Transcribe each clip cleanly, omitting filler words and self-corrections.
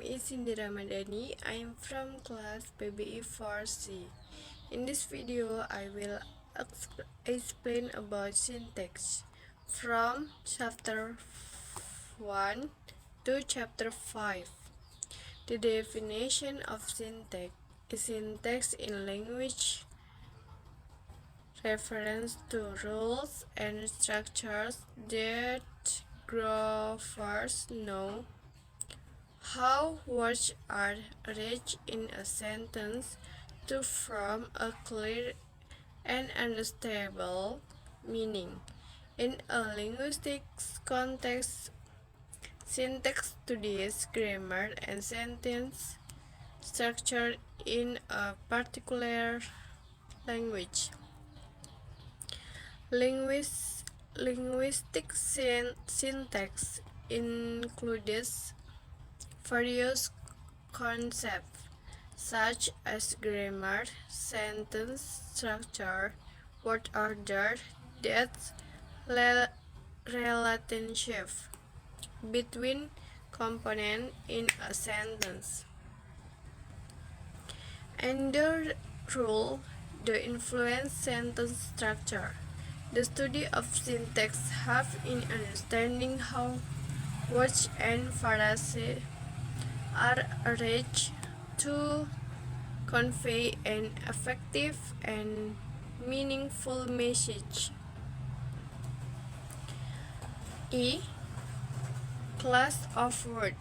is Cindy Ramadhani. I am from class PBI 4C. In this video, I will explain about syntax from chapter 1 to chapter 5. The definition of syntax is syntax in language reference to rules and structures that graphers know how words are arranged in a sentence to form a clear and understandable meaning. In a linguistic context, syntax studies grammar and sentence structure in a particular language. Linguistic syntax includes various concepts such as grammar, sentence structure, word order, depth, relationship between components in a sentence, and the role the influence sentence structure. The study of syntax helps in understanding how words and phrases are arranged to convey an effective and meaningful message. Class of words.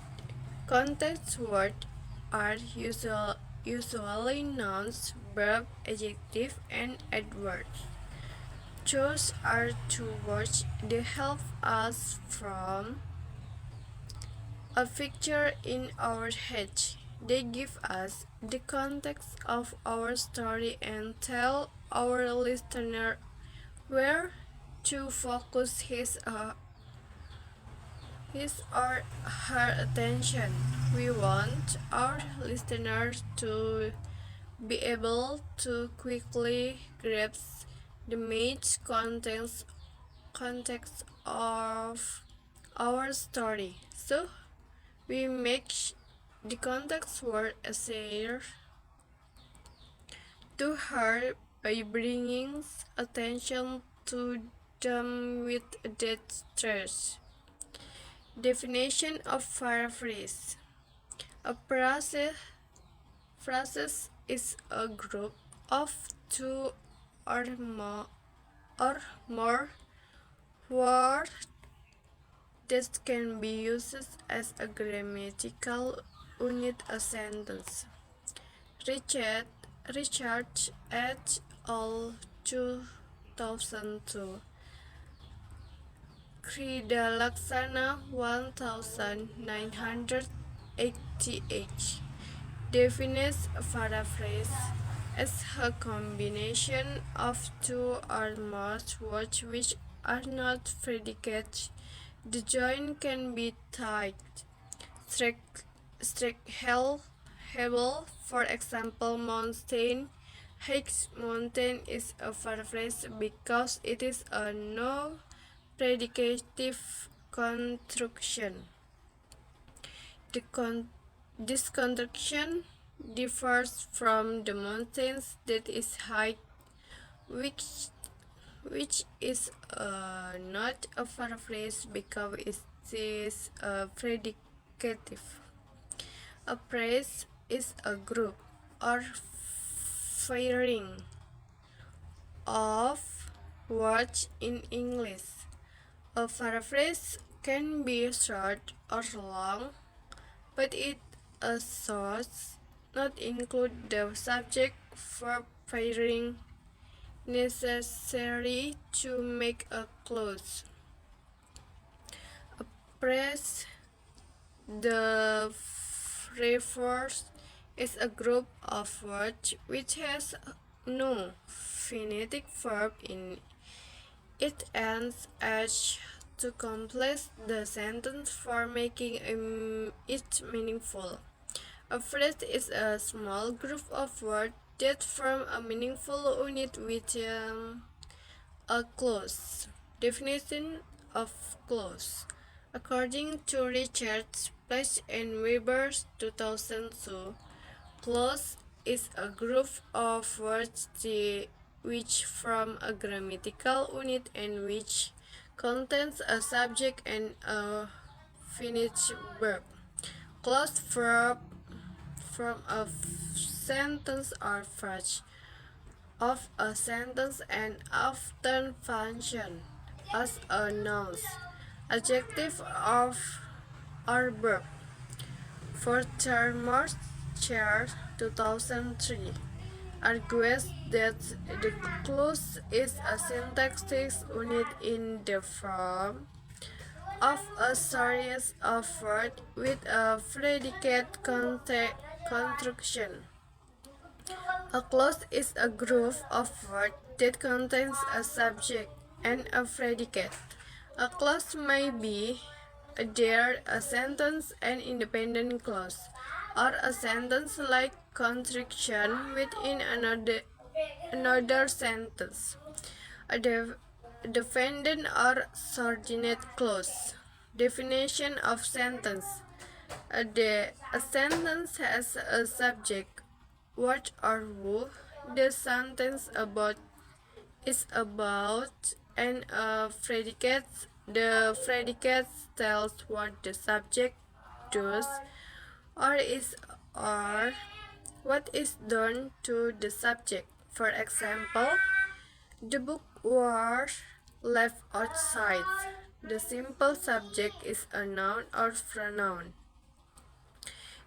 Context words are usually nouns, verb, adjective, and adverbs. Those are two words that help us from a picture in our head. They give us the context of our story and tell our listener where to focus his or her attention. We want our listeners to be able to quickly grasp the main context of our story. So we make the context word easier to her by bringing attention to them with that stress. Definition of paraphrase. A phrase is a group of two or more words that can be used as a grammatical unit a sentence. Richard et al. 2002. Kridalaksana 1988 defines a paraphrase as a combination of two or more words which are not predicates. The joint can be typed hebel, for example, mountain. Higgs mountain is a paraphrase because it is a no predicative construction. This construction differs from the mountains that is high, which is not a paraphrase because it is a predicative. A phrase is a group or pairing of words in English. A paraphrase can be short or long, but it should not include the subject verb pairing necessary to make a clause. A phrase refers is a group of words which has no infinitive verb in it ends as to complete the sentence for making it meaningful. A phrase is a small group of words that form a meaningful unit with a clause. Definition of clause. According to Richard published in Weber 2002. Clause is a group of words which form a grammatical unit and which contains a subject and a finite verb. Clause verb from a sentence or phrase of a sentence and often function as a noun, adjective of or verb. Furthermore, Chair 2003 argues that the clause is a syntactic unit in the form of a series of words with a predicate construction. A clause is a group of words that contains a subject and a predicate. A clause may be either a sentence and independent clause, or a sentence-like construction within another sentence. A dependent or subordinate clause. Definition of sentence. A sentence has a subject, what or who the sentence is about, and a predicate. The predicate tells what the subject does or what is done to the subject. For example, the book was left outside. The simple subject is a noun or pronoun.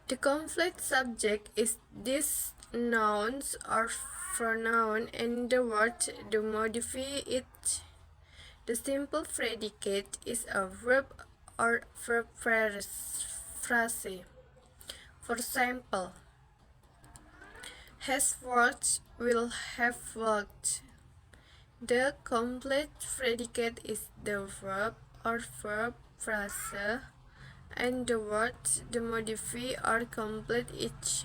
The complete subject is this noun or pronoun and the word to modify it. The simple predicate is a verb or verb phrase. For example, has worked, will have worked. The complete predicate is the verb or verb phrase and the word to modify or complete it.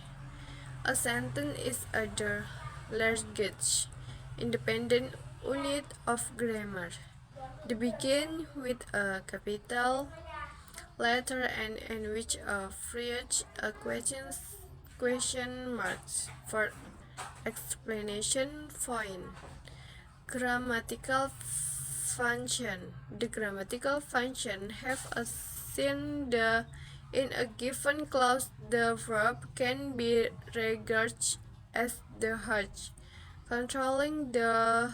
A sentence is the largest independent unit of grammar. They begin with a capital letter and end with a phrase, a question marks for explanation point. Grammatical function. The grammatical function have assumed that in a given clause the verb can be regarded as the head, controlling the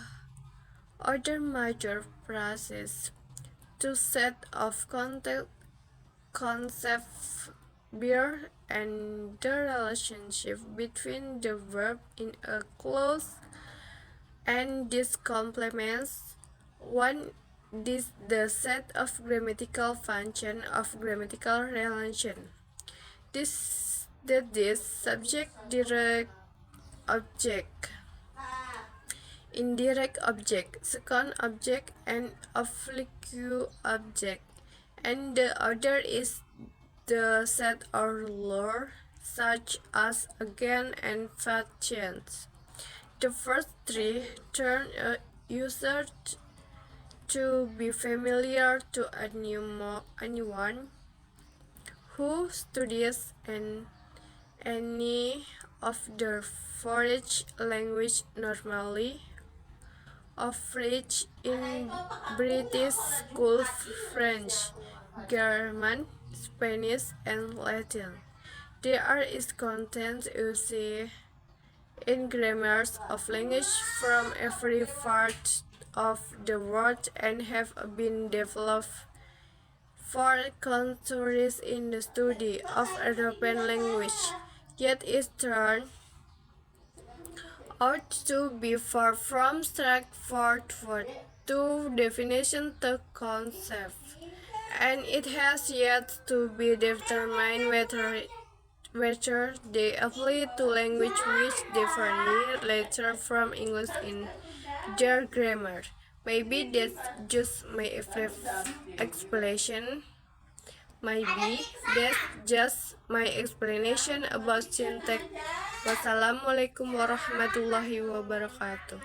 other major process. Two set of concepts bear and the relationship between the verb in a clause and this complements one this the set of grammatical function of grammatical relation. This subject, direct object, indirect object, second object, and oblique object, and the other is the set or lore, such as again and patience. The first three turn a user to be familiar to anyone who studies any of the foreign language normally. Average in British school French, German, Spanish, and Latin. There is content used in grammars of language from every part of the world and have been developed for countries in the study of European language. Yet it turned out to be far from straightforward to definition the concept, and it has yet to be determined whether they apply to language which differ later from English in their grammar. Maybe that's just my explanation. Maybe that's just my explanation about syntax. Wassalamualaikum warahmatullahi wabarakatuh.